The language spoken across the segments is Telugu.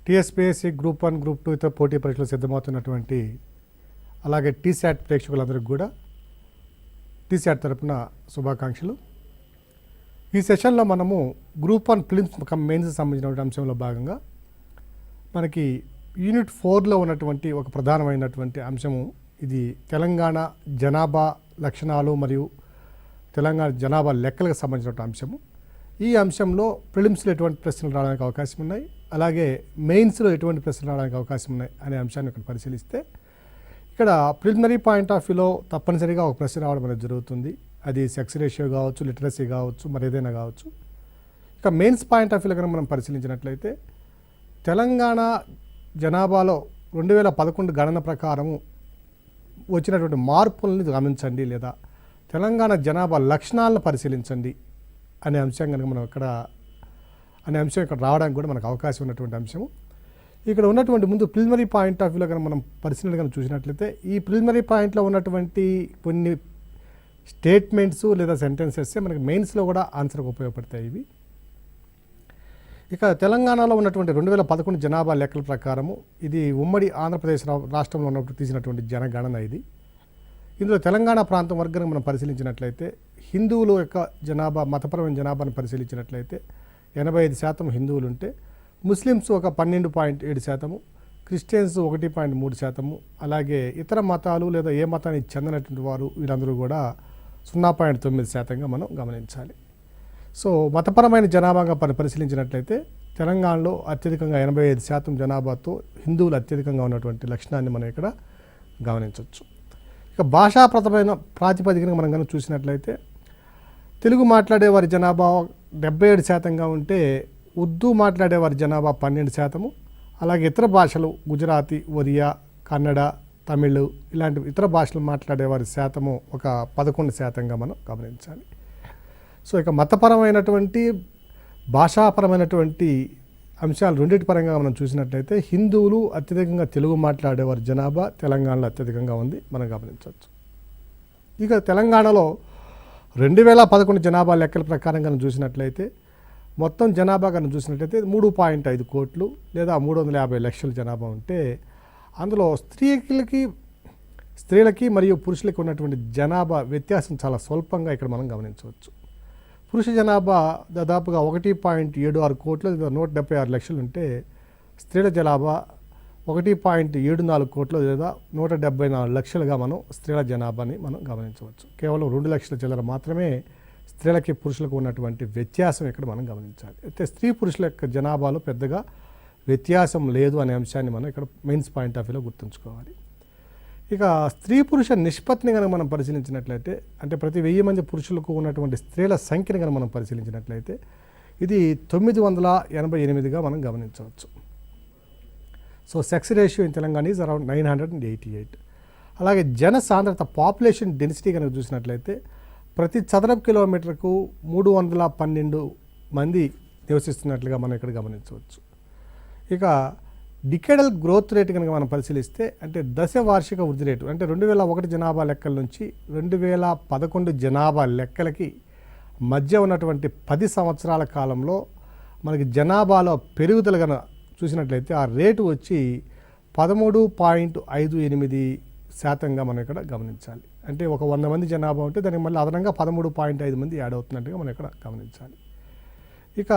టీఎస్పీఎస్సీ గ్రూప్ 1, గ్రూప్ 2 ఇతర పోటీ పరీక్షలు సిద్ధమవుతున్నటువంటి అలాగే టీశాట్ ప్రేక్షకులందరికీ కూడా టీశాట్ తరపున శుభాకాంక్షలు. ఈ సెషన్లో మనము గ్రూప్ 1 ప్రిలిమ్స్ మెయిన్స్ సంబంధించిన అంశంలో భాగంగా మనకి యూనిట్ 4లో ఉన్నటువంటి ఒక ప్రధానమైనటువంటి అంశము ఇది తెలంగాణ జనాభా లక్షణాలు మరియు తెలంగాణ జనాభా లెక్కలకు సంబంధించిన అంశము. ఈ అంశంలో ప్రిలిమ్స్లో ఎటువంటి ప్రశ్నలు రావడానికి అవకాశం ఉన్నాయి, అలాగే మెయిన్స్లో ఎటువంటి ప్రశ్నలు రావడానికి అవకాశం ఉన్నాయి అనే అంశాన్ని ఇక్కడ పరిశీలిస్తే ఇక్కడ ప్రిలిమినరీ పాయింట్ ఆఫ్ వ్యూలో తప్పనిసరిగా ఒక ప్రశ్న రావడం అనేది జరుగుతుంది. అది సెక్స్ రేషియో కావచ్చు, లిటరసీ కావచ్చు, మరి ఏదైనా కావచ్చు. ఇక మెయిన్స్ పాయింట్ ఆఫ్ వ్యూలో కనుక మనం పరిశీలించినట్లయితే తెలంగాణ జనాభాలో 2011 గణన ప్రకారము వచ్చినటువంటి మార్పులను గమనించండి, లేదా తెలంగాణ జనాభా లక్షణాలను పరిశీలించండి అనే అంశం కనుక మనం ఇక్కడ రావడానికి కూడా మనకు అవకాశం ఉన్నటువంటి అంశము. ఇక్కడ ఉన్నటువంటి ముందు ప్రిలిమినరీ పాయింట్ ఆఫ్ వ్యూలో కనుక మనం పరిశీలన కనుక చూసినట్లయితే ఈ ప్రిలిమినరీ పాయింట్లో ఉన్నటువంటి కొన్ని స్టేట్మెంట్స్ లేదా సెంటెన్సెస్ మనకి మెయిన్స్లో కూడా ఆన్సర్కి ఉపయోగపడతాయి. ఇవి ఇక తెలంగాణలో ఉన్నటువంటి 2011 జనాభా లెక్కల ప్రకారము ఇది ఉమ్మడి ఆంధ్రప్రదేశ్ రాష్ట్రంలో ఉన్నప్పుడు తీసినటువంటి జనగణన. ఇందులో తెలంగాణ ప్రాంతం వర్గాన్ని మనం పరిశీలించినట్లయితే హిందువుల యొక్క జనాభా మతపరమైన జనాభాను పరిశీలించినట్లయితే 85% హిందువులు ఉంటే ముస్లిమ్స్ ఒక 12.7%, క్రిస్టియన్స్ 1.3%, అలాగే ఇతర మతాలు లేదా ఏ మతానికి చెందినటువంటి వారు వీరందరూ కూడా 0.9%గా మనం గమనించాలి. సో మతపరమైన జనాభాగా పరిశీలించినట్లయితే తెలంగాణలో అత్యధికంగా 85% జనాభాతో హిందువులు అత్యధికంగా ఉన్నటువంటి లక్షణాన్ని మనం ఇక్కడ గమనించవచ్చు. ఇక భాషాప్రదమైన ప్రాతిపదికన మనం కనుక చూసినట్లయితే తెలుగు మాట్లాడేవారి జనాభా 77%గా ఉంటే ఉర్దూ మాట్లాడేవారి జనాభా 12%, అలాగే ఇతర భాషలు గుజరాతీ, ఒరియా, కన్నడ, తమిళ్ ఇలాంటి ఇతర భాషలు మాట్లాడేవారి శాతము ఒక 11%గా మనం గమనించాలి. సో ఇక మతపరమైనటువంటి భాషాపరమైనటువంటి అంశాలు రెండింటి పరంగా మనం చూసినట్లయితే హిందువులు అత్యధికంగా తెలుగు మాట్లాడేవారి జనాభా తెలంగాణలో అత్యధికంగా ఉంది మనం గమనించవచ్చు. ఇక తెలంగాణలో 2011 జనాభా లెక్కల ప్రకారం కనుక చూసినట్లయితే మొత్తం జనాభా కనుక చూసినట్లయితే 3.5 కోట్లు లేదా 350 లక్షల జనాభా ఉంటే అందులో స్త్రీలకి మరియు పురుషులకి ఉన్నటువంటి జనాభా వ్యత్యాసం చాలా స్వల్పంగా ఇక్కడ మనం గమనించవచ్చు. పురుష జనాభా దాదాపుగా 1.76 కోట్లు లేదా 176 లక్షలు ఉంటే స్త్రీల జనాభా 1.74 కోట్లు లేదా 174 లక్షలుగా మనం స్త్రీల జనాభాని మనం గమనించవచ్చు. కేవలం 2 లక్షల చిల్లర మాత్రమే స్త్రీలకి పురుషులకు ఉన్నటువంటి వ్యత్యాసం ఇక్కడ మనం గమనించాలి. అయితే స్త్రీ పురుషుల యొక్క జనాభాలో పెద్దగా వ్యత్యాసం లేదు అనే అంశాన్ని మనం ఇక్కడ మెయిన్స్ పాయింట్ ఆఫ్ వ్యూలో గుర్తుంచుకోవాలి. ఇక స్త్రీ పురుష నిష్పత్తిని కనుక మనం పరిశీలించినట్లయితే అంటే ప్రతి 1000 మంది పురుషులకు ఉన్నటువంటి స్త్రీల సంఖ్యను కనుక మనం పరిశీలించినట్లయితే ఇది 988గా మనం గమనించవచ్చు. So sex ratio in Telangana is around 988. అలాగే జన సాంద్రత పాపులేషన్ డెన్సిటీ కనుక చూసినట్లయితే ప్రతి చదరపు కిలోమీటర్కు 312 మంది నివసిస్తున్నట్లుగా మనం ఇక్కడ గమనించవచ్చు. ఇక డికేడల్ గ్రోత్ రేట్ కనుక మనం పరిశీలిస్తే అంటే దశ వార్షిక వృద్ధి రేటు అంటే 2001 జనాభా లెక్కల నుంచి 2011 జనాభా లెక్కలకి మధ్య ఉన్నటువంటి 10 సంవత్సరాల కాలంలో మనకి జనాభాలో పెరుగుదల కనుక చూసినట్లయితే ఆ రేటు వచ్చి 13.58%గా మనం ఇక్కడ గమనించాలి. అంటే ఒక 100 మంది జనాభా ఉంటే దానికి మళ్ళీ అదనంగా 13.5 మంది యాడ్ అవుతున్నట్టుగా మనం ఇక్కడ గమనించాలి. ఇక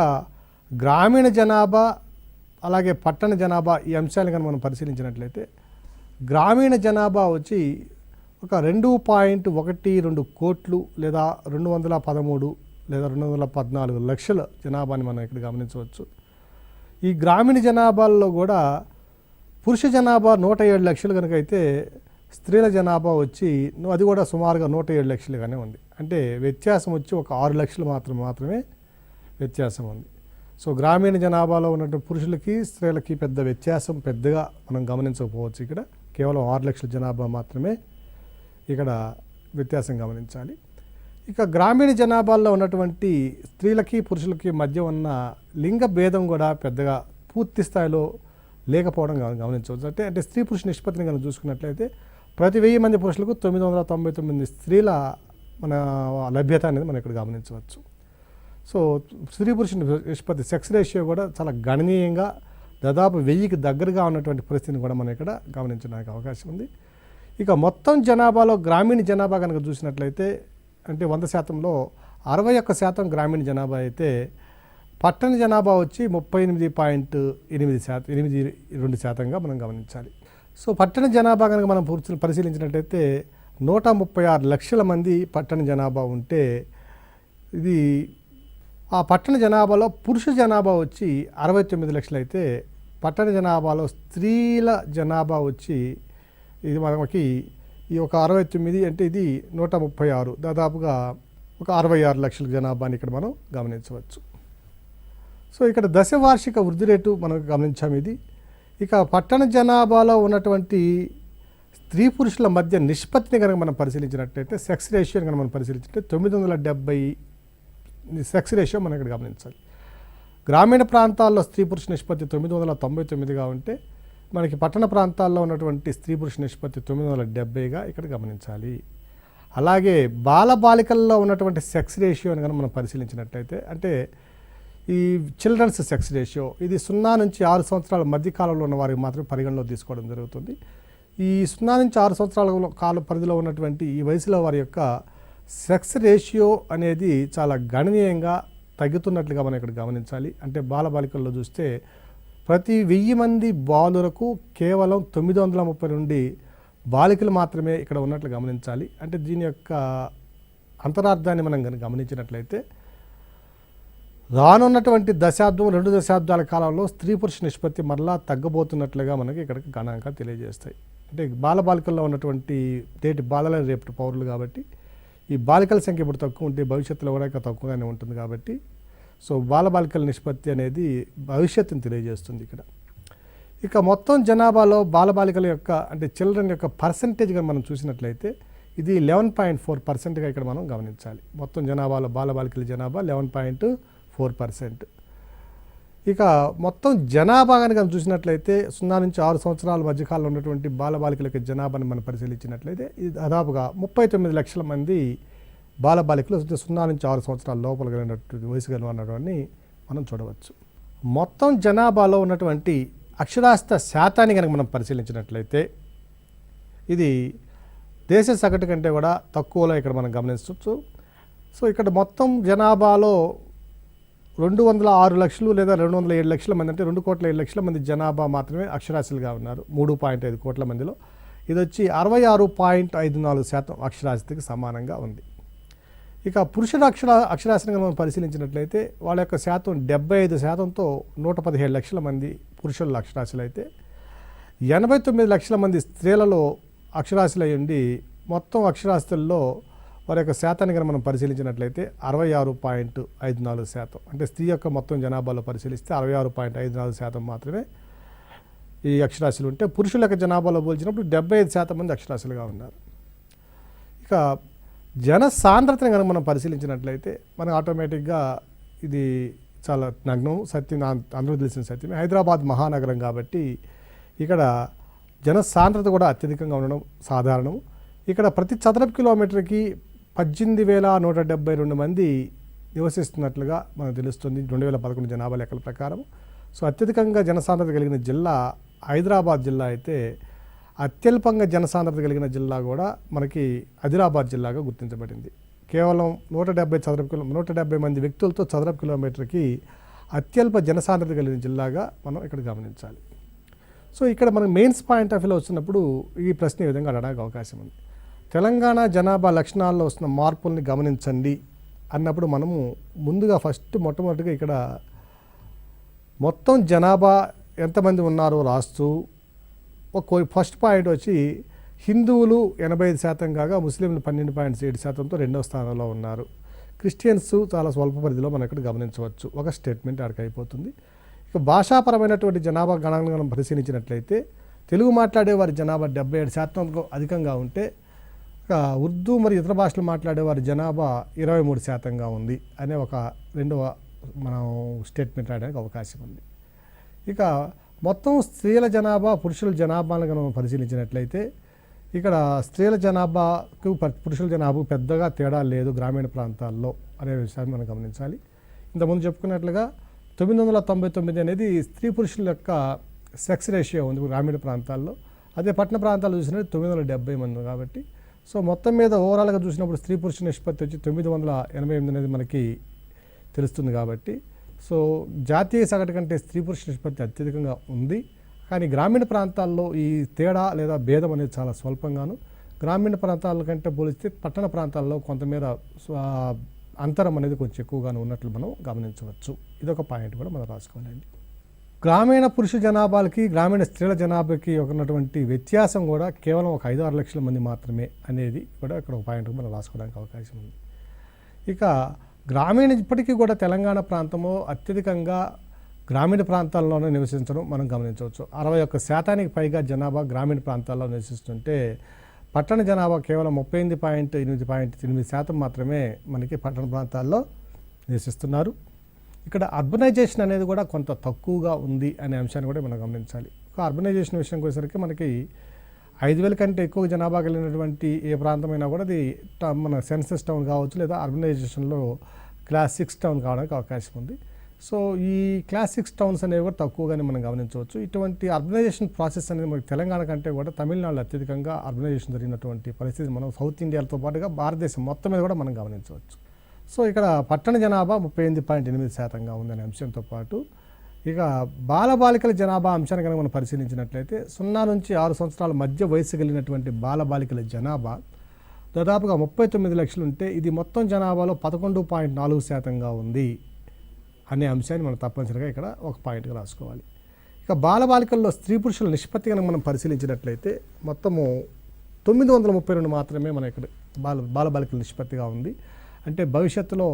గ్రామీణ జనాభా అలాగే పట్టణ జనాభా ఈ అంశాలను కనుక మనం పరిశీలించినట్లయితే గ్రామీణ జనాభా వచ్చి ఒక 2.12 కోట్లు లేదా 213 లేదా 214 లక్షల జనాభాని మనం ఇక్కడ గమనించవచ్చు. ఈ గ్రామీణ జనాభాల్లో కూడా పురుష జనాభా 107 లక్షలు కనుక అయితే స్త్రీల జనాభా వచ్చి అది కూడా సుమారుగా 107 లక్షలుగానే ఉంది. అంటే వ్యత్యాసం వచ్చి ఒక 6 లక్షలు మాత్రమే వ్యత్యాసం ఉంది. సో గ్రామీణ జనాభాలో ఉన్నటువంటి పురుషులకి స్త్రీలకి పెద్ద వ్యత్యాసం పెద్దగా మనం గమనించకపోవచ్చు. ఇక్కడ కేవలం 6 లక్షల జనాభా మాత్రమే ఇక్కడ వ్యత్యాసం గమనించాలి. ఇక గ్రామీణ జనాభాలో ఉన్నటువంటి స్త్రీలకి పురుషులకి మధ్య ఉన్న లింగ భేదం కూడా పెద్దగా పూర్తి స్థాయిలో లేకపోవడం గమనించవచ్చు. అంటే స్త్రీ పురుష నిష్పత్తిని కనుక చూసుకున్నట్లయితే ప్రతి 1000 మంది పురుషులకు 999 స్త్రీల మన లభ్యత అనేది మనం ఇక్కడ గమనించవచ్చు. సో స్త్రీ పురుష నిష్పత్తి సెక్స్ రేషియో కూడా చాలా గణనీయంగా దాదాపు 1000కి దగ్గరగా ఉన్నటువంటి పరిస్థితిని కూడా మనం ఇక్కడ గమనించడానికి అవకాశం ఉంది. ఇక మొత్తం జనాభాలో గ్రామీణ జనాభా కనుక చూసినట్లయితే అంటే 100%లో 61% గ్రామీణ జనాభా అయితే పట్టణ జనాభా వచ్చి 38.82%గా మనం గమనించాలి. సో పట్టణ జనాభా కనుక మనం పరిశీలించినట్లయితే 136 లక్షల మంది పట్టణ జనాభా ఉంటే ఇది ఆ పట్టణ జనాభాలో పురుష జనాభా వచ్చి 69 లక్షలు అయితే పట్టణ జనాభాలో స్త్రీల జనాభా వచ్చి ఇది మనకి ఈ ఒక 69 అంటే ఇది 136 దాదాపుగా ఒక 66 లక్షల జనాభాని ఇక్కడ మనం గమనించవచ్చు. సో ఇక్కడ దశవార్షిక వృద్ధి రేటు మనం గమనించాము ఇది. ఇక పట్టణ జనాభాలో ఉన్నటువంటి స్త్రీ పురుషుల మధ్య నిష్పత్తిని కనుక మనం పరిశీలించినట్లయితే సెక్స్ రేషియోని కనుక మనం పరిశీలించినట్లయితే 970 సెక్స్ రేషియో మనం ఇక్కడ గమనించాలి. గ్రామీణ ప్రాంతాల్లో స్త్రీ పురుష నిష్పత్తి 999గా ఉంటే మనకి పట్టణ ప్రాంతాల్లో ఉన్నటువంటి స్త్రీ పురుష నిష్పత్తి 970గా ఇక్కడ గమనించాలి. అలాగే బాలబాలికల్లో ఉన్నటువంటి సెక్స్ రేషియోని కనుక మనం పరిశీలించినట్లయితే అంటే ఈ చిల్డ్రన్స్ సెక్స్ రేషియో ఇది 0 నుంచి 6 సంవత్సరాల మధ్యకాలంలో ఉన్న వారికి మాత్రమే పరిగణలో తీసుకోవడం జరుగుతుంది. ఈ 0 నుంచి 6 సంవత్సరాల కాల పరిధిలో ఉన్నటువంటి ఈ వయసులో వారి యొక్క సెక్స్ రేషియో అనేది చాలా గణనీయంగా తగ్గుతున్నట్లుగా మనం ఇక్కడ గమనించాలి. అంటే బాలబాలికల్లో చూస్తే ప్రతి 1000 మంది బాలురకు కేవలం 932 బాలికలు మాత్రమే ఇక్కడ ఉన్నట్లు గమనించాలి. అంటే దీని యొక్క అంతరార్థాన్ని మనం కనుక గమనించినట్లయితే రానున్నటువంటి దశాబ్దం 2 దశాబ్దాల కాలంలో స్త్రీ పురుష నిష్పత్తి మరలా తగ్గబోతున్నట్లుగా మనకి ఇక్కడికి గణాంకాలు తెలియజేస్తాయి. అంటే బాలబాలికల్లో ఉన్నటువంటి బాలల రేపటి పౌరులు కాబట్టి ఈ బాలికల సంఖ్య ఇప్పుడు తక్కువ ఉంటే భవిష్యత్తులో కూడా ఇంకా తక్కువగానే ఉంటుంది కాబట్టి సో బాలబాలికల నిష్పత్తి అనేది భవిష్యత్తుని తెలియజేస్తుంది ఇక్కడ. ఇక మొత్తం జనాభాలో బాలబాలికల యొక్క అంటే చిల్డ్రన్ యొక్క పర్సంటేజ్గా మనం చూసినట్లయితే ఇది 11.4%గా ఇక్కడ మనం గమనించాలి. మొత్తం జనాభాలో బాలబాలికల జనాభా 11.4%. ఇక మొత్తం జనాభా కనుక చూసినట్లయితే 0 నుంచి 6 సంవత్సరాల మధ్యకాలంలో ఉన్నటువంటి బాలబాలికల యొక్క జనాభాని మనం పరిశీలించినట్లయితే ఇది దాదాపుగా 39 లక్షల మంది బాలబాలికలు 0 నుంచి 6 సంవత్సరాల లోపల కలిగినటువంటి వయసు కలిగినటువంటి మనం చూడవచ్చు. మొత్తం జనాభాలో ఉన్నటువంటి అక్షరాస్యత శాతాన్ని కనుక మనం పరిశీలించినట్లయితే ఇది దేశ సగటు కంటే కూడా తక్కువలో ఇక్కడ మనం గమనించవచ్చు. సో ఇక్కడ మొత్తం జనాభాలో 206 లక్షలు లేదా 207 లక్షల మంది అంటే 2,07 లక్షల మంది జనాభా మాత్రమే అక్షరాస్యులుగా ఉన్నారు 3.5 కోట్ల మందిలో. ఇది వచ్చి 66.54% అక్షరాస్యతకి సమానంగా ఉంది. ఇక పురుషుల అక్షరాస్యతను మనం పరిశీలించినట్లయితే వాళ్ళ యొక్క శాతం 75%తో 117 లక్షల మంది పురుషుల అక్షరాస్యులు అయితే 89 లక్షల మంది స్త్రీలలో అక్షరాస్యులై ఉండి మొత్తం అక్షరాస్యతల్లో వారి యొక్క శాతాన్ని కనుక మనం పరిశీలించినట్లయితే 66.54%. అంటే స్త్రీ యొక్క మొత్తం జనాభాలో పరిశీలిస్తే 66.54% మాత్రమే ఈ అక్షరాస్యులు ఉంటే పురుషుల యొక్క జనాభాలో పోల్చినప్పుడు 75% మంది అక్షరాస్యులుగా ఉన్నారు. ఇక జన సాంద్రతని కనుక మనం పరిశీలించినట్లయితే మనకు ఆటోమేటిక్గా ఇది చాలా నగ్నం సత్యం, అందరూ తెలిసిన సత్యమే. హైదరాబాద్ మహానగరం కాబట్టి ఇక్కడ జన సాంద్రత కూడా అత్యధికంగా ఉండడం సాధారణం. ఇక్కడ ప్రతి చదరపు కిలోమీటర్కి 18,172 మంది నివసిస్తున్నట్లుగా మనకు తెలుస్తుంది 2011 జనాభా లెక్కల ప్రకారం. సో అత్యధికంగా జనసాంద్రత కలిగిన జిల్లా హైదరాబాద్ జిల్లా అయితే అత్యల్పంగా జనసాంద్రత కలిగిన జిల్లా కూడా మనకి ఆదిలాబాద్ జిల్లాగా గుర్తించబడింది. కేవలం 170 మంది వ్యక్తులతో చదరపు కిలోమీటర్కి అత్యల్ప జనసాంద్రత కలిగిన జిల్లాగా మనం ఇక్కడ గమనించాలి. సో ఇక్కడ మనం మెయిన్స్ పాయింట్ ఆఫ్ వ్యూలో వచ్చినప్పుడు ఈ ప్రశ్న ఈ విధంగా అడగడానికి అవకాశం ఉంది. తెలంగాణ జనాభా లక్షణాల్లో వస్తున్న మార్పుల్ని గమనించండి అన్నప్పుడు మనము ముందుగా మొట్టమొదటిగా ఇక్కడ మొత్తం జనాభా ఎంతమంది ఉన్నారో రాస్తూ ఫస్ట్ పాయింట్ వచ్చి హిందువులు 85% కాగా ముస్లింలు 12.7%తో రెండవ స్థానంలో ఉన్నారు. క్రిస్టియన్స్ చాలా స్వల్ప పరిధిలో మనం ఇక్కడ గమనించవచ్చు. ఒక స్టేట్మెంట్ అక్కడికి అయిపోతుంది. ఇక భాషాపరమైనటువంటి జనాభా గణాంకాలను పరిశీలించినట్లయితే తెలుగు మాట్లాడే వారి జనాభా 77% అధికంగా ఉంటే ఉర్దూ మరియు ఇతర భాషలు మాట్లాడే వారి జనాభా 23%గా ఉంది అనే ఒక రెండవ మనం స్టేట్మెంట్ రాయడానికి అవకాశం ఉంది. ఇక మొత్తం స్త్రీల జనాభా పురుషుల జనాభాను మనం పరిశీలించినట్లయితే ఇక్కడ స్త్రీల జనాభాకు పురుషుల జనాభాకు పెద్దగా తేడా లేదు గ్రామీణ ప్రాంతాల్లో అనే విషయాన్ని మనం గమనించాలి. ఇంతకుముందు చెప్పుకున్నట్లుగా 999 అనేది స్త్రీ పురుషుల యొక్క సెక్స్ రేషియో ఉంది గ్రామీణ ప్రాంతాల్లో. అదే పట్టణ ప్రాంతాల్లో చూసినట్టు 970 మంది కాబట్టి సో మొత్తం మీద ఓవరాల్గా చూసినప్పుడు స్త్రీ పురుష నిష్పత్తి వచ్చి 988 అనేది మనకి తెలుస్తుంది కాబట్టి సో జాతీయ సగటు కంటే స్త్రీ పురుష నిష్పత్తి అత్యధికంగా ఉంది. కానీ గ్రామీణ ప్రాంతాల్లో ఈ తేడా లేదా భేదం అనేది చాలా స్వల్పంగాను, గ్రామీణ ప్రాంతాల కంటే పోలిస్తే పట్టణ ప్రాంతాల్లో కొంతమేర అంతరం అనేది కొంచెం ఎక్కువగానే ఉన్నట్లు మనం గమనించవచ్చు. ఇదొక పాయింట్ కూడా మనం రాసుకోవాలండి. గ్రామీణ పురుష జనాభాలకి గ్రామీణ స్త్రీల జనాభాకి ఉన్నటువంటి వ్యత్యాసం కూడా కేవలం ఒక 5-6 లక్షల మంది మాత్రమే అనేది కూడా ఇక్కడ ఒక పాయింట్ మనం రాసుకోవడానికి అవకాశం ఉంది. ఇక గ్రామీణ ఇప్పటికీ కూడా తెలంగాణ ప్రాంతము అత్యధికంగా గ్రామీణ ప్రాంతాల్లోనే నివసించడం మనం గమనించవచ్చు. 61% పైగా జనాభా గ్రామీణ ప్రాంతాల్లో నివసిస్తుంటే పట్టణ జనాభా కేవలం 38.8% మాత్రమే మనకి పట్టణ ప్రాంతాల్లో నివసిస్తున్నారు. ఇక్కడ అర్బనైజేషన్ అనేది కూడా కొంత తక్కువగా ఉంది అనే అంశాన్ని కూడా మనం గమనించాలి. అర్బనైజేషన్ విషయంకి వచ్చేసరికి మనకి 5,000 కంటే ఎక్కువ జనాభా కలిగినటువంటి ఏ ప్రాంతమైనా కూడా అది మన సెన్సస్ టౌన్ కావచ్చు లేదా అర్బనైజేషన్లో క్లాస్ 6 టౌన్ కావడానికి అవకాశం ఉంది. సో ఈ క్లాస్ 6 టౌన్స్ అనేవి కూడా తక్కువగానే మనం గమనించవచ్చు. ఇటువంటి అర్బనైజేషన్ ప్రాసెస్ అనేది మనకి తెలంగాణ కంటే కూడా తమిళనాడులో అత్యధికంగా అర్బనైజేషన్ జరిగినటువంటి పరిస్థితి మనం సౌత్ ఇండియాతో పాటుగా భారతదేశం మొత్తం మీద కూడా మనం గమనించవచ్చు. సో ఇక్కడ పట్టణ జనాభా 38.8% ఉందనే అంశంతో పాటు ఇక బాలబాలికల జనాభా అంశాన్ని కనుక మనం పరిశీలించినట్లయితే 0 నుంచి 6 సంవత్సరాల మధ్య వయసు కలిగినటువంటి బాలబాలికల జనాభా దాదాపుగా 39 లక్షలు ఉంటే ఇది మొత్తం జనాభాలో 11.4%గా ఉంది అనే అంశాన్ని మనం తప్పనిసరిగా ఇక్కడ ఒక పాయింట్గా రాసుకోవాలి. ఇక బాలబాలికల్లో స్త్రీ పురుషుల నిష్పత్తి కనుక మనం పరిశీలించినట్లయితే మొత్తము 932 మాత్రమే మన ఇక్కడ బాలబాలికల నిష్పత్తిగా ఉంది. అంటే భవిష్యత్తులో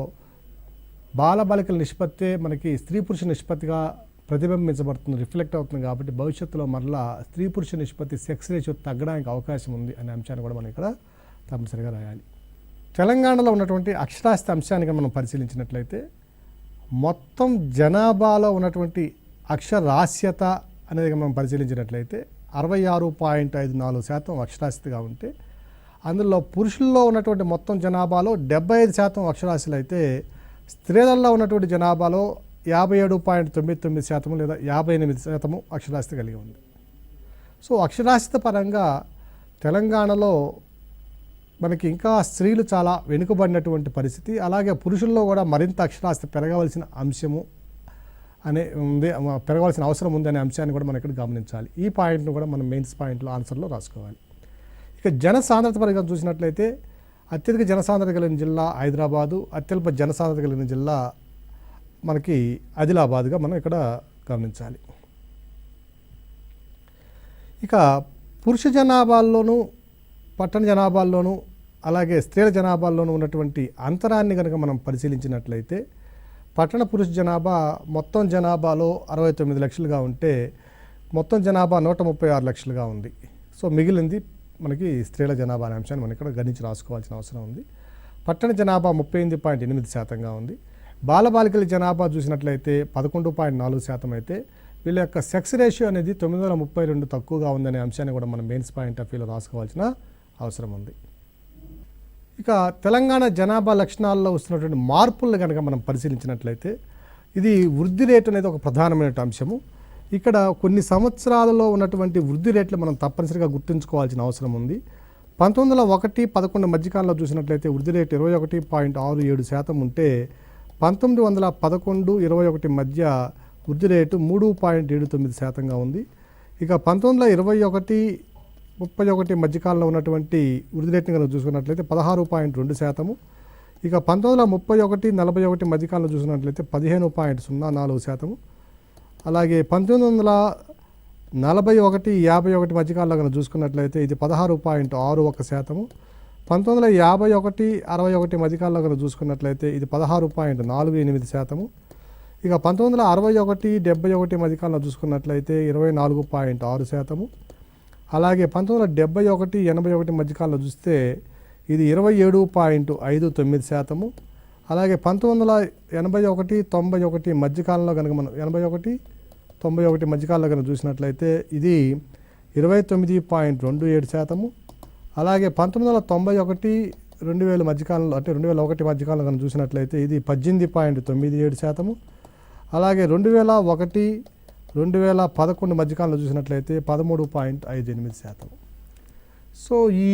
బాలబాలికల నిష్పత్తే మనకి స్త్రీ పురుష నిష్పత్తిగా ప్రతిబింబించబడుతుంది, రిఫ్లెక్ట్ అవుతుంది. కాబట్టి భవిష్యత్తులో మరలా స్త్రీ పురుష నిష్పత్తి సెక్స్ రేషియో తగ్గడానికి అవకాశం ఉంది అనే అంశాన్ని కూడా మనం ఇక్కడ తప్పనిసరిగా రాయాలి. తెలంగాణలో ఉన్నటువంటి అక్షరాస్యత అంశాన్ని మనం పరిశీలించినట్లయితే మొత్తం జనాభాలో ఉన్నటువంటి అక్షరాస్యత అనేది మనం పరిశీలించినట్లయితే 66.54% అక్షరాస్యతగా ఉంటే అందులో పురుషుల్లో ఉన్నటువంటి మొత్తం జనాభాలో 75% అక్షరాస్యులు అయితే స్త్రీలలో ఉన్నటువంటి జనాభాలో 57.99% లేదా 58% అక్షరాస్యత కలిగి ఉంది. సో అక్షరాస్యత పరంగా తెలంగాణలో మనకి ఇంకా స్త్రీలు చాలా వెనుకబడినటువంటి పరిస్థితి, అలాగే పురుషుల్లో కూడా మరింత అక్షరాస్యత పెరగవలసిన అంశము అనే ఉంది, పెరగవలసిన అవసరం ఉంది అనే అంశాన్ని కూడా మనం ఇక్కడ గమనించాలి. ఈ పాయింట్ను కూడా మనం మెయిన్స్ పాయింట్లో ఆన్సర్లో రాసుకోవాలి. ఇక జనసాంద్రత పరంగా చూసినట్లయితే అత్యధిక జనసాంద్రత కలిగిన జిల్లా హైదరాబాదు, అత్యల్ప జనసాంద్రత కలిగిన జిల్లా మనకి ఆదిలాబాద్గా మనం ఇక్కడ గమనించాలి. ఇక పురుష జనాభాల్లోనూ పట్టణ జనాభాల్లోనూ అలాగే స్త్రీల జనాభాల్లోనూ ఉన్నటువంటి అంతరాన్ని కనుక మనం పరిశీలించినట్లయితే పట్టణ పురుష జనాభా మొత్తం జనాభాలో 69 లక్షలుగా ఉంటే మొత్తం జనాభా 136 లక్షలుగా ఉంది. సో మిగిలింది మనకి స్త్రీల జనాభా అనే అంశాన్ని మనం ఇక్కడ గణించి రాసుకోవాల్సిన అవసరం ఉంది. పట్టణ జనాభా 38.8%గా ఉంది. బాలబాలికల జనాభా చూసినట్లయితే 11.4% అయితే వీళ్ళ యొక్క సెక్స్ రేషియో అనేది 932 తక్కువగా ఉందనే అంశాన్ని కూడా మనం మెయిన్స్ పాయింట్ ఆఫ్ వ్యూలో రాసుకోవాల్సిన అవసరం ఉంది. ఇక తెలంగాణ జనాభా లక్షణాల్లో వస్తున్నటువంటి మార్పులను కనుక మనం పరిశీలించినట్లయితే ఇది వృద్ధి రేటు అనేది ఒక ప్రధానమైన అంశము. ఇక్కడ కొన్ని సంవత్సరాలలో ఉన్నటువంటి వృద్ధి రేట్లు మనం తప్పనిసరిగా గుర్తుంచుకోవాల్సిన అవసరం ఉంది. 1901-11 మధ్యకాలంలో చూసినట్లయితే వృద్ధి రేటు 21.67% ఉంటే 1911-21 మధ్య వృద్ధి రేటు 3.79%గా ఉంది. ఇక 1921-31 మధ్యకాలంలో ఉన్నటువంటి వృద్ధి రేటుని కనుక చూసుకున్నట్లయితే 16.2%. ఇక 1931-41 మధ్యకాలంలో చూసినట్లయితే 15.04%. అలాగే 1941-51 మధ్యకాలంలో కనుక చూసుకున్నట్లయితే ఇది 16.61%. 1951-61 మధ్యకాలంలో కనుక చూసుకున్నట్లయితే ఇది 16.48%. ఇక 1961-71 మధ్యకాలంలో చూసుకున్నట్లయితే 24.6%. అలాగే 1971-81 మధ్యకాలంలో చూస్తే ఇది 27.59%. అలాగే 1981-91 మధ్యకాలంలో కనుక మనం 81-91 మధ్యకాలంలో కనుక చూసినట్లయితే ఇది 29.27%. అలాగే 1991-2000 మధ్యకాలంలో అంటే 2001 మధ్యకాలంలో కనుక చూసినట్లయితే ఇది 18.97%. అలాగే 2001, 2011 మధ్యకాలంలో చూసినట్లయితే 13.58%. సో ఈ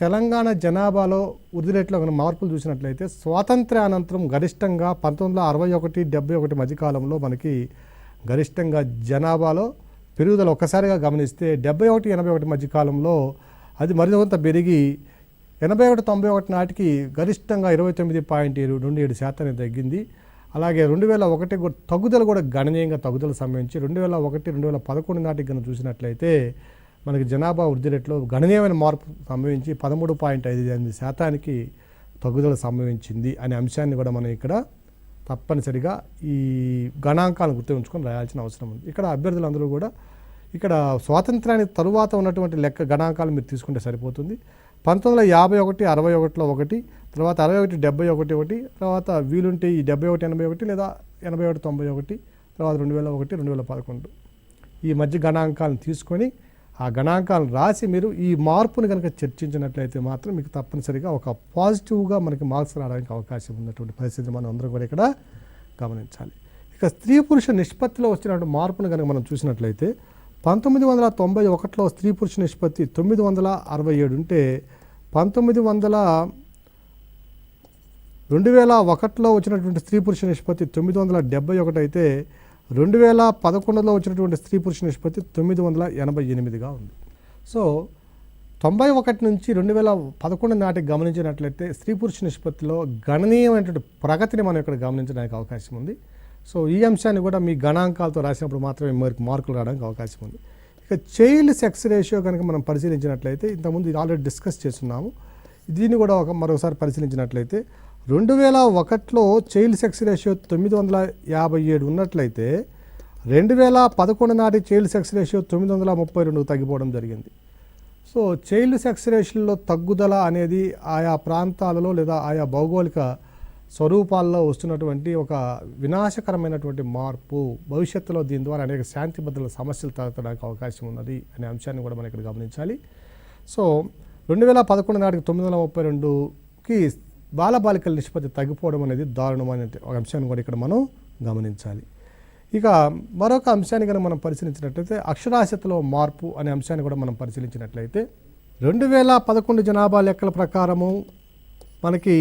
తెలంగాణ జనాభాలో వృద్ధి రేట్లో మనం మార్పులు చూసినట్లయితే స్వాతంత్ర్యానంతరం గరిష్టంగా 1961, 71 మధ్యకాలంలో మనకి గరిష్టంగా జనాభాలో పెరుగుదల ఒక్కసారిగా గమనిస్తే 71, 81 మధ్యకాలంలో అది మరింత పెరిగి 81, 91 నాటికి గరిష్టంగా 29.27% తగ్గింది. అలాగే 2001 తగ్గుదల కూడా గణనీయంగా తగ్గుదల సంభవించి 2001, 2011 నాటికి కనుక చూసినట్లయితే మనకి జనాభా వృద్ధి రేట్లో గణనీయమైన మార్పు సంభవించి 13.58% తగ్గుదల సంభవించింది అనే అంశాన్ని కూడా మనం ఇక్కడ తప్పనిసరిగా ఈ గణాంకాలను గుర్తుంచుకొని రాయాల్సిన అవసరం ఉంది. ఇక్కడ అభ్యర్థులందరూ కూడా ఇక్కడ స్వాతంత్రానికి తరువాత ఉన్నటువంటి లెక్క గణాంకాలు మీరు తీసుకుంటే సరిపోతుంది. 1951, 61లో 1, తర్వాత 61, 71 1, తర్వాత వీలుంటే ఈ 71, 81 లేదా 81, 91, తర్వాత 2001, 2011 ఈ మధ్య గణాంకాలను తీసుకొని ఆ గణాంకాలను రాసి మీరు ఈ మార్పుని కనుక చర్చించినట్లయితే మాత్రం మీకు తప్పనిసరిగా ఒక పాజిటివ్గా మనకి మార్క్స్ రావడానికి అవకాశం ఉన్నటువంటి పరిస్థితి మనం అందరం కూడా ఇక్కడ గమనించాలి. ఇక స్త్రీ పురుష నిష్పత్తిలో వచ్చినటువంటి మార్పును కనుక మనం చూసినట్లయితే 1991లో స్త్రీ పురుష నిష్పత్తి 967 ఉంటే 2001లో వచ్చినటువంటి స్త్రీ పురుష నిష్పత్తి 971 అయితే 2011లో వచ్చినటువంటి స్త్రీ పురుష నిష్పత్తి 988గా ఉంది. సో 91 నుంచి 2011 నాటికి గమనించినట్లయితే స్త్రీ పురుష నిష్పత్తిలో గణనీయమైనటువంటి ప్రగతిని మనం ఇక్కడ గమనించడానికి అవకాశం ఉంది. సో ఈ అంశాన్ని కూడా మీ గణాంకాలతో రాసినప్పుడు మాత్రమే మార్కులు రావడానికి అవకాశం ఉంది. ఇక చైల్డ్ సెక్స్ రేషియో కనుక మనం పరిశీలించినట్లయితే ఇంతకుముందు ఇది ఆల్రెడీ డిస్కస్ చేస్తున్నాము. దీన్ని కూడా మరొకసారి పరిశీలించినట్లయితే 2001లో చైల్డ్ సెక్స్ రేషియో 957 ఉన్నట్లయితే 2011 నాటి చైల్డ్ సెక్స్ రేషియో 932 తగ్గిపోవడం జరిగింది. సో చైల్డ్ సెక్స్ రేషియోలో తగ్గుదల అనేది ఆయా ప్రాంతాలలో లేదా ఆయా భౌగోళిక స్వరూపాల్లో వస్తున్నటువంటి ఒక వినాశకరమైనటువంటి మార్పు. భవిష్యత్తులో దీని ద్వారా అనేక శాంతి భద్రతల సమస్యలు తలెత్తడానికి అవకాశం ఉన్నది అనే అంశాన్ని కూడా మనం ఇక్కడ గమనించాలి. సో 2011 నాటికి 932కి బాలబాలికల నిష్పత్తి తగ్గిపోవడం అనేది దారుణమైన ఒక అంశాన్ని కూడా ఇక్కడ మనం గమనించాలి. ఇక మరొక అంశాన్ని కనుక మనం పరిశీలించినట్లయితే అక్షరాస్యతలో మార్పు అనే అంశాన్ని కూడా మనం పరిశీలించినట్లయితే 2011 జనాభా లెక్కల ప్రకారము మనకి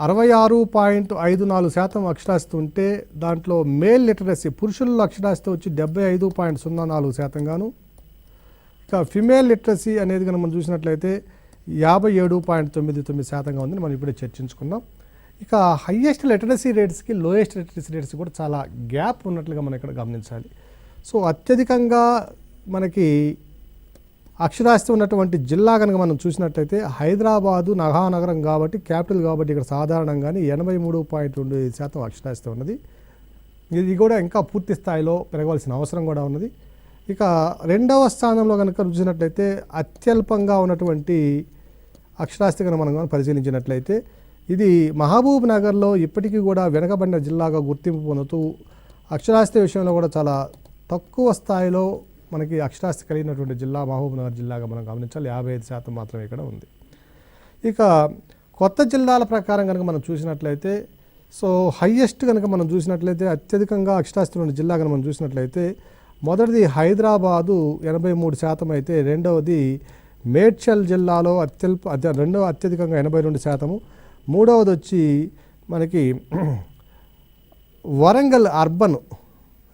66.54% అక్షరాస్యత ఉంటే దాంట్లో మేల్ లిటరసీ పురుషుల్లో అక్షరాస్యత వచ్చి 75.04% గాను, ఇక ఫిమేల్ లిటరసీ అనేది కనుక మనం చూసినట్లయితే 57.99%గా ఉందని మనం ఇప్పుడే చర్చించుకున్నాం. ఇక హయ్యెస్ట్ లిటరసీ రేట్స్కి లోయెస్ట్ లిటరసీ రేట్స్ కూడా చాలా గ్యాప్ ఉన్నట్లుగా మనం ఇక్కడ గమనించాలి. సో అత్యధికంగా మనకి అక్షరాస్యత ఉన్నటువంటి జిల్లా కనుక మనం చూసినట్లయితే హైదరాబాదు మహానగరం కాబట్టి క్యాపిటల్ కాబట్టి ఇక్కడ సాధారణంగానే 83.25% అక్షరాస్యత ఉన్నది. ఇది కూడా ఇంకా పూర్తి స్థాయిలో పెరగవలసిన అవసరం కూడా ఉన్నది. ఇక రెండవ స్థానంలో కనుక చూసినట్లయితే అత్యల్పంగా ఉన్నటువంటి అక్షరాస్యత కనుక మనం పరిశీలించినట్లయితే ఇది మహబూబ్ నగర్లో ఇప్పటికీ కూడా వెనకబడిన జిల్లాగా గుర్తింపు పొందుతూ అక్షరాస్యత విషయంలో కూడా చాలా తక్కువ స్థాయిలో మనకి అక్షరాస్యత కలిగినటువంటి జిల్లా మహబూబ్ నగర్ జిల్లాగా మనం గమనించాలి. 55% మాత్రమే ఇక్కడ ఉంది. ఇక కొత్త జిల్లాల ప్రకారం కనుక మనం చూసినట్లయితే సో హయ్యెస్ట్ కనుక మనం చూసినట్లయితే అత్యధికంగా అక్షరాస్యత ఉన్న జిల్లా కనుక మనం చూసినట్లయితే మొదటిది హైదరాబాదు 83% అయితే రెండవది మేడ్చల్ జిల్లాలో రెండవ అత్యధికంగా 82%, మూడవది వచ్చి మనకి వరంగల్ అర్బన్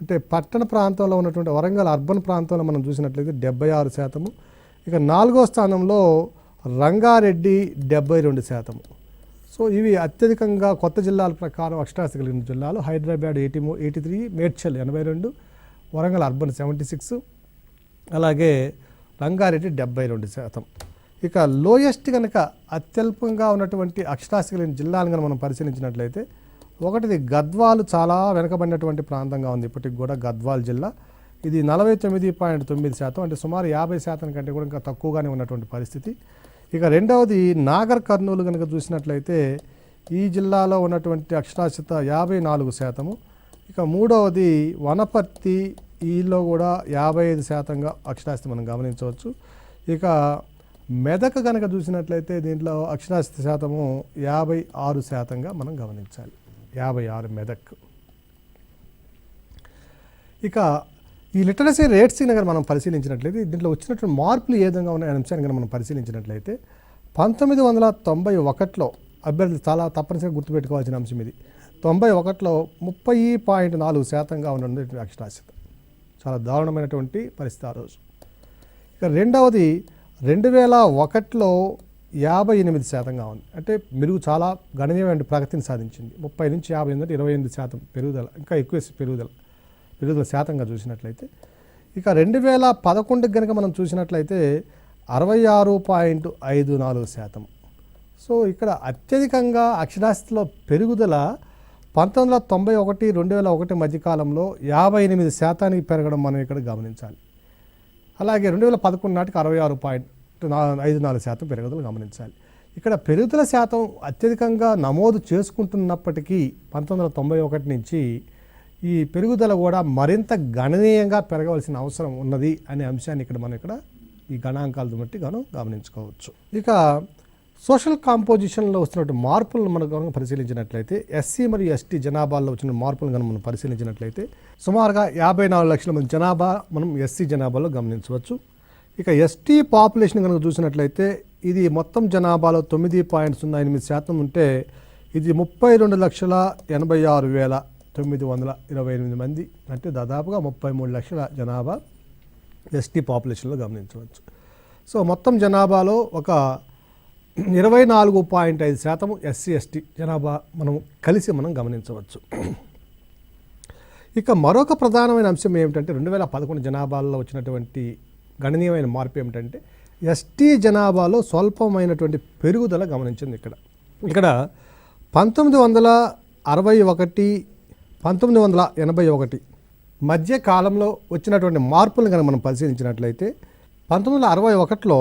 అంటే పట్టణ ప్రాంతంలో ఉన్నటువంటి వరంగల్ అర్బన్ ప్రాంతంలో మనం చూసినట్లయితే 76%, ఇక నాలుగో స్థానంలో రంగారెడ్డి 72%. సో ఇవి అత్యధికంగా కొత్త జిల్లాల ప్రకారం అక్షరాస్యత కలిగిన జిల్లాలు. హైదరాబాద్ 83, మేడ్చల్ 82, వరంగల్ అర్బన్ 76, అలాగే రంగారెడ్డి 72%. ఇక లోయెస్ట్ కనుక అత్యల్పంగా ఉన్నటువంటి అక్షరాస్యత కలిగిన జిల్లాలను కనుక మనం పరిశీలించినట్లయితే ఒకటిది గద్వాలు చాలా వెనకబడినటువంటి ప్రాంతంగా ఉంది. ఇప్పటికి కూడా గద్వాల్ జిల్లా ఇది 49.9% అంటే సుమారు 50% కంటే కూడా ఇంకా తక్కువగానే ఉన్నటువంటి పరిస్థితి. ఇక రెండవది నాగర్ కర్నూలు కనుక చూసినట్లయితే ఈ జిల్లాలో ఉన్నటువంటి అక్షరాస్యత 54%. ఇక మూడవది వనపర్తి, ఈలో కూడా 55%గా అక్షరాస్యత మనం గమనించవచ్చు. ఇక మెదక్ కనుక చూసినట్లయితే దీంట్లో అక్షరాస్యత శాతము 56%గా మనం గమనించాలి. 56 మెదక్. ఇక ఈ లిటరసీ రేట్స్ కనుక మనం పరిశీలించినట్లయితే దీంట్లో వచ్చినటువంటి మార్పులు ఏ విధంగా ఉన్నాయనే అంశాన్ని కనుక మనం పరిశీలించినట్లయితే 1991లో అభ్యర్థులు చాలా తప్పనిసరిగా గుర్తుపెట్టుకోవాల్సిన అంశం ఇది. 91లో 30.4% ఉన్నటువంటి అక్షరాస్యత, చాలా దారుణమైనటువంటి పరిస్థితి ఆ రోజు. ఇక రెండవది 2001లో 58% ఉంది. అంటే మెరుగు చాలా గణనీయమైన ప్రగతిని సాధించింది. 30 నుంచి 58 అంటే 28% పెరుగుదల, ఇంకా ఎక్కువ పెరుగుదల శాతంగా చూసినట్లయితే. ఇక 2011 కనుక మనం చూసినట్లయితే 66.54%. సో ఇక్కడ అత్యధికంగా అక్షరాస్యతలో పెరుగుదల 1991-2001 మధ్యకాలంలో 58% పెరగడం మనం ఇక్కడ గమనించాలి. అలాగే 2011 నాటికి 66.54% పెరుగుదల గమనించాలి. ఇక్కడ పెరుగుదల శాతం అత్యధికంగా నమోదు చేసుకుంటున్నప్పటికీ 1991 నుంచి ఈ పెరుగుదల కూడా మరింత గణనీయంగా పెరగవలసిన అవసరం ఉన్నది అనే అంశాన్ని మనం ఈ గణాంకాలను బట్టి గమనించుకోవచ్చు. ఇక సోషల్ కాంపోజిషన్లో వస్తున్నటువంటి మార్పులను మనం పరిశీలించినట్లయితే ఎస్సీ మరియు ఎస్టీ జనాభాలో వచ్చిన మార్పులను కనుక మనం పరిశీలించినట్లయితే సుమారుగా 54 లక్షల మంది జనాభా మనం ఎస్సీ జనాభాలో గమనించవచ్చు. ఇక ఎస్టీ పాపులేషన్ కనుక చూసినట్లయితే ఇది మొత్తం జనాభాలో 9.08% ఉంటే ఇది 32,86,928 మంది, అంటే దాదాపుగా 33 లక్షల జనాభా ఎస్టీ పాపులేషన్లో గమనించవచ్చు. సో మొత్తం జనాభాలో ఒక 24.5% ఎస్సీ ఎస్టీ జనాభా కలిసి మనం గమనించవచ్చు. ఇక మరొక ప్రధానమైన అంశం ఏమిటంటే 2011 జనాభాలో వచ్చినటువంటి గణనీయమైన మార్పు ఏమిటంటే ఎస్టీ జనాభాలో స్వల్పమైనటువంటి పెరుగుదల గమనించింది. ఇక్కడ 1981 మధ్య కాలంలో వచ్చినటువంటి మార్పులను కనుక మనం పరిశీలించినట్లయితే 1961లో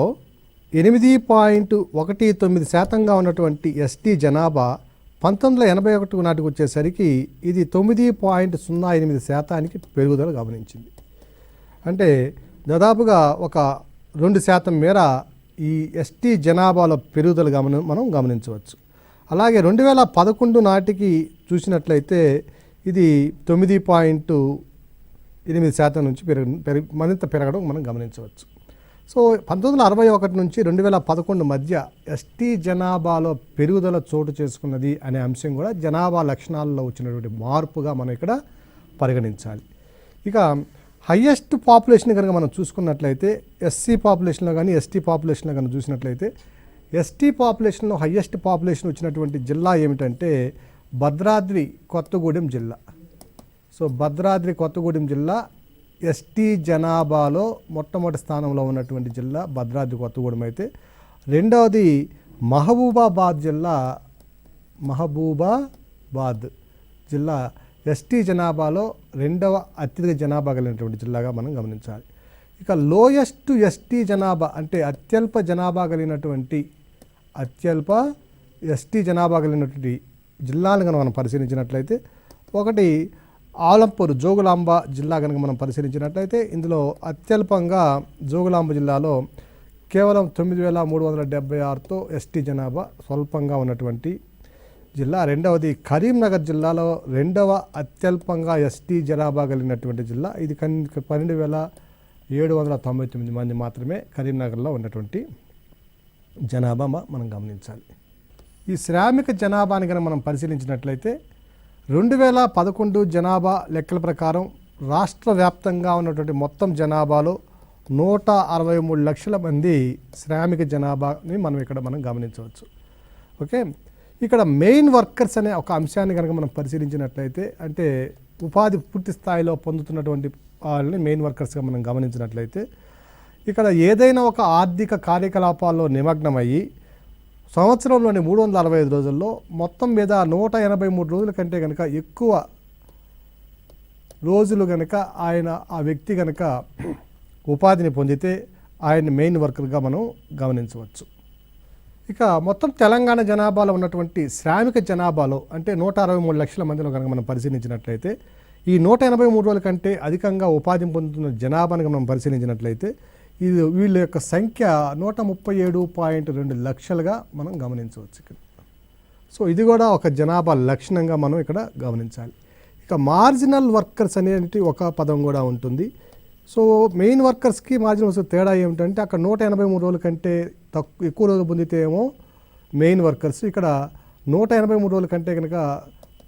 8.19% ఉన్నటువంటి ఎస్టీ జనాభా 1981 నాటికి వచ్చేసరికి ఇది 9.08% పెరుగుదల గమనించింది. అంటే దాదాపుగా ఒక 2% మేర ఈ ఎస్టీ జనాభాలో పెరుగుదల మనం గమనించవచ్చు. అలాగే 2011 నాటికి చూసినట్లయితే ఇది 9.8% నుంచి మరింత పెరగడం మనం గమనించవచ్చు. సో 1961 నుంచి 2011 మధ్య ఎస్టీ జనాభాలో పెరుగుదల చోటు చేసుకున్నది అనే అంశం కూడా జనాభా లక్షణాల్లో వచ్చినటువంటి మార్పుగా మనం ఇక్కడ పరిగణించాలి. ఇక హయ్యెస్ట్ పాపులేషన్ కనుక మనం చూసుకున్నట్లయితే ఎస్సీ పాపులేషన్లో కానీ ఎస్టీ పాపులేషన్లో కానీ చూసినట్లయితే ఎస్టీ పాపులేషన్లో హయ్యెస్ట్ పాపులేషన్ వచ్చినటువంటి జిల్లా ఏమిటంటే భద్రాద్రి కొత్తగూడెం జిల్లా. సో భద్రాద్రి కొత్తగూడెం జిల్లా ఎస్టీ జనాభాలో మొట్టమొదటి స్థానంలో ఉన్నటువంటి జిల్లా భద్రాద్రి కొత్తగూడెం అయితే, రెండవది మహబూబాబాద్ జిల్లా ఎస్టీ జనాభాలో రెండవ అత్యధిక జనాభా కలిగినటువంటి జిల్లాగా మనం గమనించాలి. ఇక లోయెస్ట్ ఎస్టీ జనాభా అంటే అత్యల్ప ఎస్టీ జనాభా కలిగినటువంటి జిల్లాలను కనుక మనం పరిశీలించినట్లయితే ఒకటి ఆలంపూర్ జోగులాంబ జిల్లా కనుక మనం పరిశీలించినట్లయితే ఇందులో అత్యల్పంగా జోగులాంబ జిల్లాలో కేవలం 9,376తో ఎస్టీ జనాభా స్వల్పంగా ఉన్నటువంటి జిల్లా. రెండవది కరీంనగర్ జిల్లాలో రెండవ అత్యల్పంగా ఎస్టీ జనాభా కలిగినటువంటి జిల్లా. ఇది 12,799 మంది మాత్రమే కరీంనగర్లో ఉన్నటువంటి జనాభా మనం గమనించాలి. ఈ శ్రామిక జనాభాని కనుక మనం పరిశీలించినట్లయితే 2011 జనాభా లెక్కల ప్రకారం రాష్ట్ర వ్యాప్తంగా ఉన్నటువంటి మొత్తం జనాభాలో 163 లక్షల మంది శ్రామిక జనాభాని మనం గమనించవచ్చు. ఓకే, ఇక్కడ మెయిన్ వర్కర్స్ అనే ఒక అంశాన్ని కనుక మనం పరిశీలించినట్లయితే అంటే ఉపాధి పూర్తి స్థాయిలో పొందుతున్నటువంటి వాళ్ళని మెయిన్ వర్కర్స్గా మనం గమనించినట్లయితే ఇక్కడ ఏదైనా ఒక ఆర్థిక కార్యకలాపాల్లో నిమగ్నమయ్యి సంవత్సరంలోని 365 రోజుల్లో మొత్తం మీద 183 రోజుల కంటే కనుక ఎక్కువ రోజులు కనుక ఆ వ్యక్తి కనుక ఉపాధిని పొందితే ఆయన మెయిన్ వర్కర్గా మనం గమనించవచ్చు. ఇక మొత్తం తెలంగాణ జనాభాలో ఉన్నటువంటి శ్రామిక జనాభాలో అంటే 163 లక్షల మందిలో కనుక మనం పరిశీలించినట్లయితే ఈ 183 రోజుల కంటే అధికంగా ఉపాధిని పొందుతున్న జనాభాని మనం పరిశీలించినట్లయితే వీళ్ళ యొక్క సంఖ్య 137.2 లక్షలుగా మనం గమనించవచ్చు ఇక్కడ. సో ఇది కూడా ఒక జనాభా లక్షణంగా మనం ఇక్కడ గమనించాలి. ఇక ఇక మార్జినల్ వర్కర్స్ అనేది ఒక పదం కూడా ఉంటుంది. సో మెయిన్ వర్కర్స్కి మార్జినల్ వర్కర్స్ తేడా ఏమిటంటే అక్కడ 183 రోజుల కంటే ఎక్కువ రోజులు పొందితే ఏమో మెయిన్ వర్కర్స్, ఇక్కడ 183 రోజుల కంటే కనుక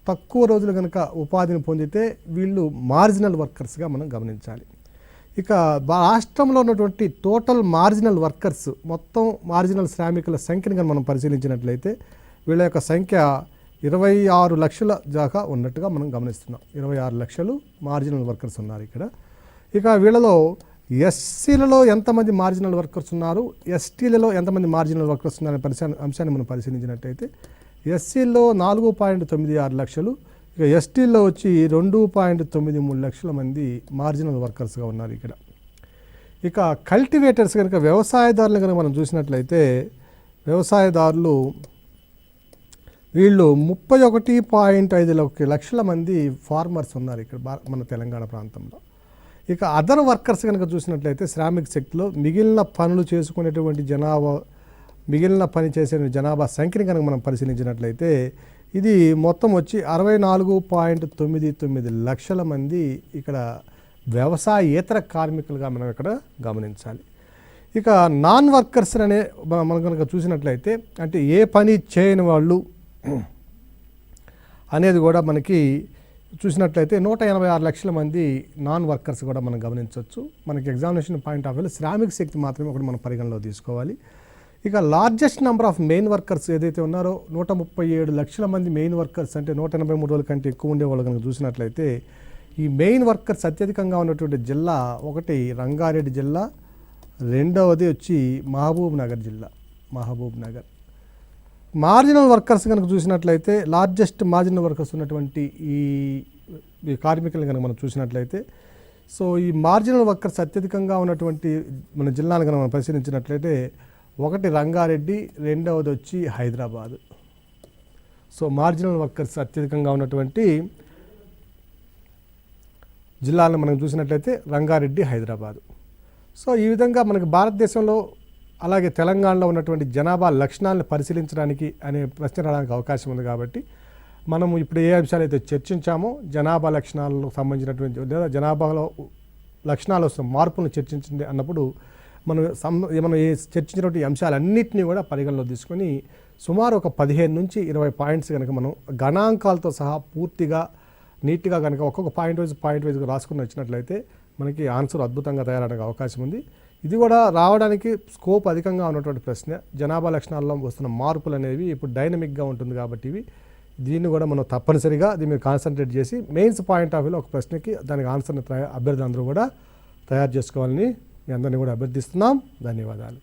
తక్కువ రోజులు కనుక ఉపాధిని పొందితే వీళ్ళు మార్జినల్ వర్కర్స్గా మనం గమనించాలి. ఇక రాష్ట్రంలో ఉన్నటువంటి టోటల్ మార్జినల్ వర్కర్స్, మొత్తం మార్జినల్ శ్రామికుల సంఖ్యను కనుక మనం పరిశీలించినట్లయితే వీళ్ళ యొక్క సంఖ్య 26 లక్షల దాకా ఉన్నట్టుగా మనం గమనిస్తున్నాం. 26 లక్షలు మార్జినల్ వర్కర్స్ ఉన్నారు ఇక్కడ. ఇక వీళ్ళలో ఎస్సీలలో ఎంతమంది మార్జినల్ వర్కర్స్ ఉన్నారు, ఎస్టీలలో ఎంతమంది మార్జినల్ వర్కర్స్ ఉన్నారనే అంశాన్ని మనం పరిశీలించినట్టయితే ఎస్సీలో 4.96 లక్షలు, ఇక ఎస్టీల్లో వచ్చి 2.93 లక్షల మంది మార్జినల్ వర్కర్స్గా ఉన్నారు ఇక్కడ. ఇక కల్టివేటర్స్ కనుక వ్యవసాయదారులు కనుక మనం చూసినట్లయితే వ్యవసాయదారులు వీళ్ళు 31.5 లక్షల మంది ఫార్మర్స్ ఉన్నారు ఇక్కడ మన తెలంగాణ ప్రాంతంలో. ఇక అదర్ వర్కర్స్ కనుక చూసినట్లయితే శ్రామిక శక్తిలో మిగిలిన పనులు చేసుకునేటువంటి మిగిలిన పని చేసే జనాభా సంఖ్యని కనుక మనం పరిశీలించినట్లయితే ఇది మొత్తం వచ్చి 64.99 లక్షల మంది ఇక్కడ వ్యవసాయేతర కార్మికులుగా మనం ఇక్కడ గమనించాలి. ఇక నాన్ వర్కర్స్ అనే మనం కనుక చూసినట్లయితే అంటే ఏ పని చేయని వాళ్ళు అనేది కూడా మనకి చూసినట్లయితే 186 లక్షల మంది నాన్ వర్కర్స్ కూడా మనం గమనించవచ్చు. మనకి ఎగ్జామినేషన్ పాయింట్ ఆఫ్ వ్యూలో శ్రామిక శక్తి మాత్రమే ఒకటి మనం పరిగణలో తీసుకోవాలి. ఇక largest number of main workers ఏదైతే ఉన్నారో 137 లక్షల మంది మెయిన్ వర్కర్స్, అంటే 183 రోజుల కంటే ఎక్కువ ఉండేవాళ్ళు కనుక చూసినట్లయితే ఈ మెయిన్ వర్కర్స్ అత్యధికంగా ఉన్నటువంటి జిల్లా ఒకటి రంగారెడ్డి జిల్లా, రెండవది వచ్చి మహబూబ్ నగర్ జిల్లా. మహబూబ్ నగర్ మార్జినల్ వర్కర్స్ కనుక చూసినట్లయితే లార్జెస్ట్ మార్జినల్ వర్కర్స్ ఉన్నటువంటి ఈ కార్మికులను కనుక మనం చూసినట్లయితే సో ఈ మార్జినల్ వర్కర్స్ అత్యధికంగా ఉన్నటువంటి మన జిల్లాను కనుక మనం పరిశీలించినట్లయితే ఒకటి రంగారెడ్డి, రెండవది వచ్చి హైదరాబాదు. సో మార్జినల్ వర్కర్స్ అత్యధికంగా ఉన్నటువంటి జిల్లాలను మనం చూసినట్లయితే రంగారెడ్డి, హైదరాబాదు. సో ఈ విధంగా మనకి భారతదేశంలో అలాగే తెలంగాణలో ఉన్నటువంటి జనాభా లక్షణాలను పరిశీలించడానికి అనే ప్రశ్న రావడానికి అవకాశం ఉంది. కాబట్టి మనము ఇప్పుడు ఏ అంశాలు అయితే చర్చించామో జనాభా లక్షణాలకు సంబంధించినటువంటి లేదా జనాభాలో లక్షణాలు వస్తున్న మార్పులను చర్చించింది అన్నప్పుడు మనం చర్చించినటువంటి అంశాలన్నింటినీ కూడా పరిగణలో తీసుకొని సుమారు ఒక 15 నుంచి 20 పాయింట్స్ కనుక మనం గణాంకాలతో సహా పూర్తిగా నీట్గా కనుక ఒక్కొక్క పాయింట్ వైజ్గా రాసుకుని వచ్చినట్లయితే మనకి ఆన్సర్ అద్భుతంగా తయారవడానికి అవకాశం ఉంది. ఇది కూడా రావడానికి స్కోప్ అధికంగా ఉన్నటువంటి ప్రశ్న. జనాభా లక్షణాల్లో వస్తున్న మార్పులు అనేవి ఇప్పుడు డైనమిక్గా ఉంటుంది కాబట్టి దీన్ని కూడా మనం తప్పనిసరిగా దీని మీద కాన్సన్ట్రేట్ చేసి మెయిన్స్ పాయింట్ ఆఫ్ వ్యూలో ఒక ప్రశ్నకి దానికి ఆన్సర్ని అభ్యర్థులందరూ కూడా తయారు చేసుకోవాలని మీ అందరినీ కూడా అభ్యర్థిస్తున్నాం. ధన్యవాదాలు.